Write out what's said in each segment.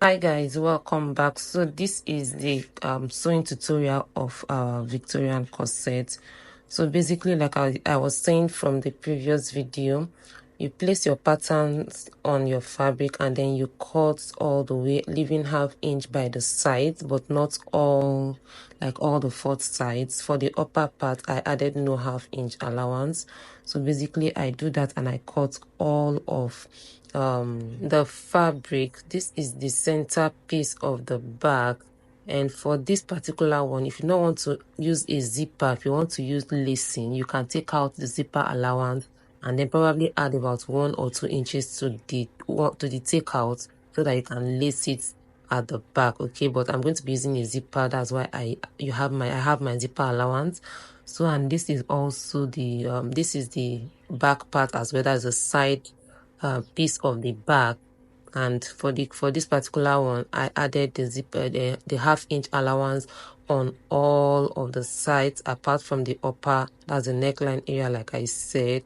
Hi guys, welcome back. So this is the sewing tutorial of our Victorian corset. So basically, like I was saying from the previous video, you place your patterns on your fabric and then you cut all the way, leaving ½ inch by the sides, but not all, like all the fourth sides. For the upper part, I added no ½ inch allowance. So basically I do that and I cut all of the fabric. This is the center piece of the bag, and for this particular one, if you don't want to use a zipper, if you want to use lacing, you can take out the zipper allowance and then probably add about 1 or 2 inches to the takeout so that you can lace it at the back. Okay, but I'm going to be using a zipper. That's why I have my zipper allowance. So, and this is also the this is the back part as well as the side piece of the bag. And for this particular one, I added the zipper, the ½ inch allowance on all of the sides apart from the upper, that's the neckline area, like I said,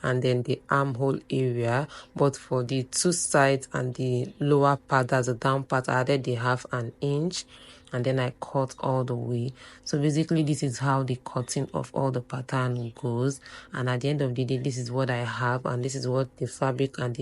and then the armhole area. But for the two sides and the lower part, that's the down part, I added the ½ inch, and then I cut all the way. So basically this is how the cutting of all the pattern goes, and at the end of the day, this is what I have, and this is what the fabric and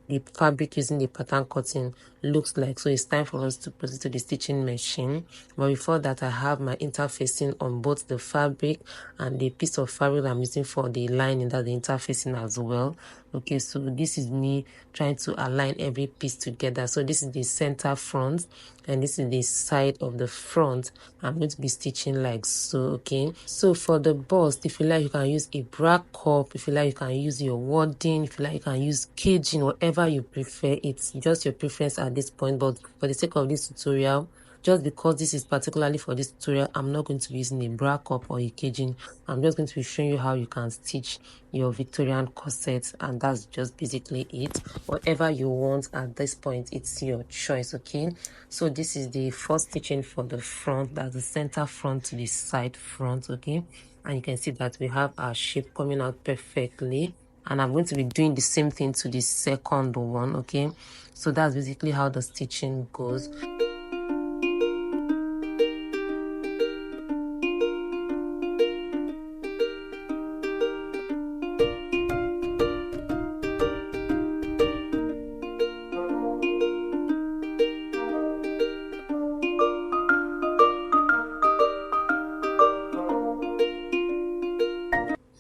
the fabric using the pattern cutting looks like. So it's time for us to proceed to the stitching machine. But before that, I have my interfacing on both the fabric and the piece of fabric I'm using for the lining, that the interfacing as well. Okay, so this is me trying to align every piece together. So this is the center front and this is the side of the front. I'm going to be stitching like so. Okay, so for the bust, if you like, you can use a bra cup. If you like, you can use your wadding. If you like, you can use caging, whatever you prefer. It's just your preference at this point, but for the sake of this tutorial, just because this is particularly for this tutorial, I'm not going to be using a bra cup or a caging. I'm just going to be showing you how you can stitch your Victorian corset, and that's just basically it. Whatever you want at this point, it's your choice. Okay, so this is the first stitching for the front, that's the center front to the side front. Okay, and you can see that we have our shape coming out perfectly, and I'm going to be doing the same thing to the second one. Okay, so that's basically how the stitching goes.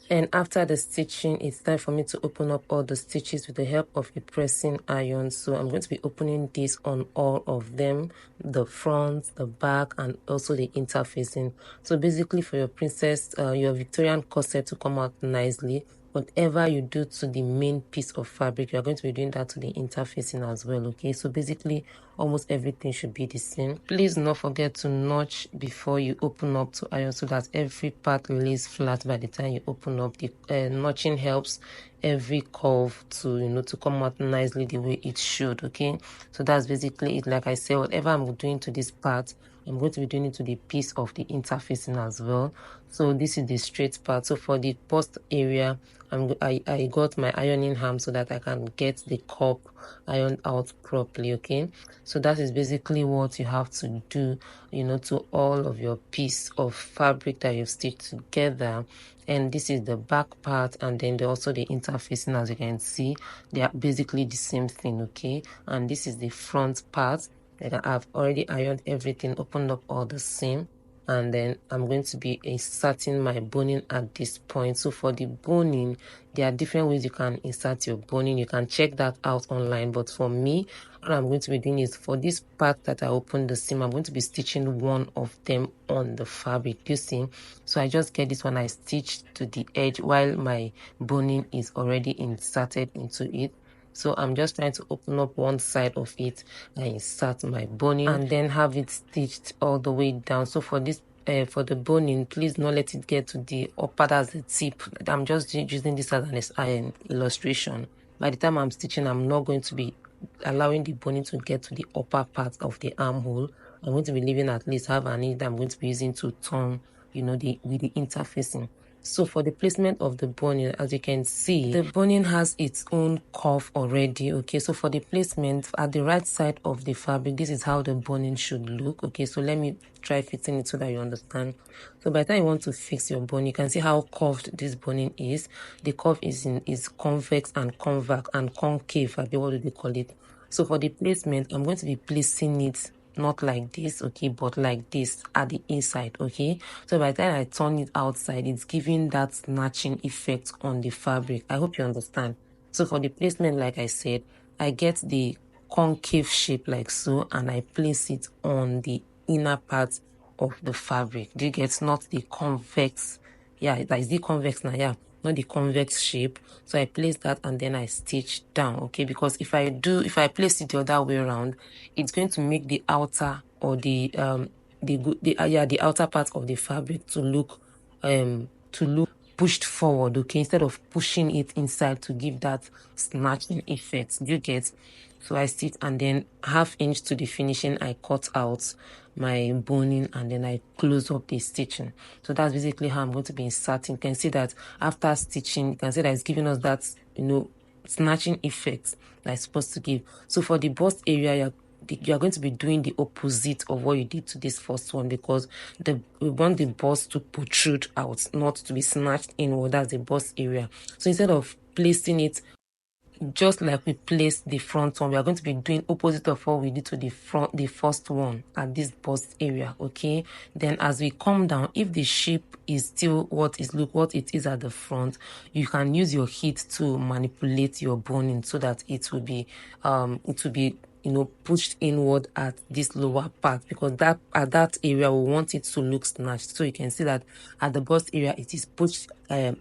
And after the stitching, it's time for me to open up all the stitches with the help of a pressing iron. So I'm going to be opening this on all of them, the front, the back, and also the interfacing. So basically for your princess, your Victorian corset to come out nicely, whatever you do to the main piece of fabric, you're going to be doing that to the interfacing as well. Okay, so basically almost everything should be the same. Please do not forget to notch before you open up to iron so that every part lays flat by the time you open up. The notching helps every curve to to come out nicely the way it should. Okay, so that's basically it. Like I said, whatever I'm doing to this part, I'm going to be doing it to the piece of the interfacing as well. So this is the straight part. So for the post area, I got my ironing ham so that I can get the cup ironed out properly. Okay, so that is basically what you have to do, to all of your piece of fabric that you've stitched together. And this is the back part, and then also the interfacing. As you can see, they are basically the same thing. Okay, and this is the front part. I've already ironed everything, opened up all the seam, and then I'm going to be inserting my boning at this point. So for the boning, there are different ways you can insert your boning. You can check that out online, but for me, what I'm going to be doing is for this part that I opened the seam, I'm going to be stitching one of them on the fabric, you see. So I just get this one, I stitched to the edge while my boning is already inserted into it. So I'm just trying to open up one side of it and insert my boning and then have it stitched all the way down. So for this for the boning, please don't let it get to the upper, that's the tip. I'm just using this as an illustration. By the time I'm stitching, I'm not going to be allowing the boning to get to the upper part of the armhole. I'm going to be leaving at least ½ inch that I'm going to be using to turn, with the interfacing. So for the placement of the boning, as you can see, the boning has its own curve already. Okay, so for the placement at the right side of the fabric, this is how the boning should look. Okay, so let me try fixing it so that you understand. So by the time you want to fix your boning, you can see how curved this boning is. The curve is convex and convex and concave. I mean, what do they call it? So for the placement, I'm going to be placing it not like this, okay, but like this at the inside, okay. So by the time I turn it outside, it's giving that snatching effect on the fabric. I hope you understand. So for the placement, like I said, I get the concave shape like so, and I place it on the inner part of the fabric. Do you get? Not the convex? Yeah, that is the convex now. Yeah, not the convex shape. So I place that and then I stitch down, okay, because if I place it the other way around, it's going to make the outer or the outer part of the fabric to look pushed forward, okay, instead of pushing it inside to give that snatching effect. Do you get? So I stitch, and then 1/2 inch to the finishing, I cut out my boning and then I close up the stitching. So that's basically how I'm going to be inserting. You can see that after stitching, you can see that it's giving us that, snatching effect that it's supposed to give. So for the bust area, you're going to be doing the opposite of what you did to this first one, because we want the bust to protrude out, not to be snatched inward. That's the bust area. So instead of placing it just like we placed the front one, we are going to be doing opposite of what we did to the first one at this bust area, okay. Then as we come down, if the shape is still what it is at the front, you can use your heat to manipulate your boning so that it will be pushed inward at this lower part, because that at that area we want it to look snatched. So you can see that at the bust area it is pushed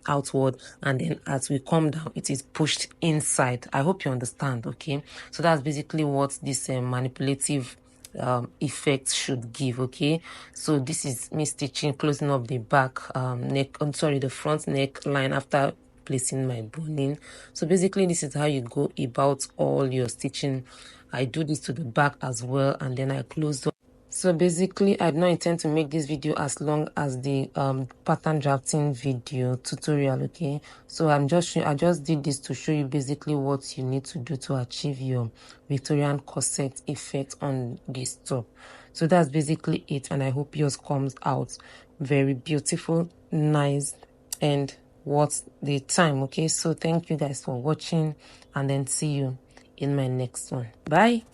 outward, and then as we come down it is pushed inside. I hope you understand, okay. So that's basically what this manipulative effect should give, okay. So this is me stitching, closing up the back the front neck line after placing my boning. So basically this is how you go about all your stitching. I do this to the back as well, and then I close up. So basically I do not intend to make this video as long as the pattern drafting video tutorial, okay. So I just did this to show you basically what you need to do to achieve your Victorian corset effect on this top. So that's basically it, and I hope yours comes out very beautiful, nice, and worth the time, okay. So thank you guys for watching, and then see you in my next one. Bye.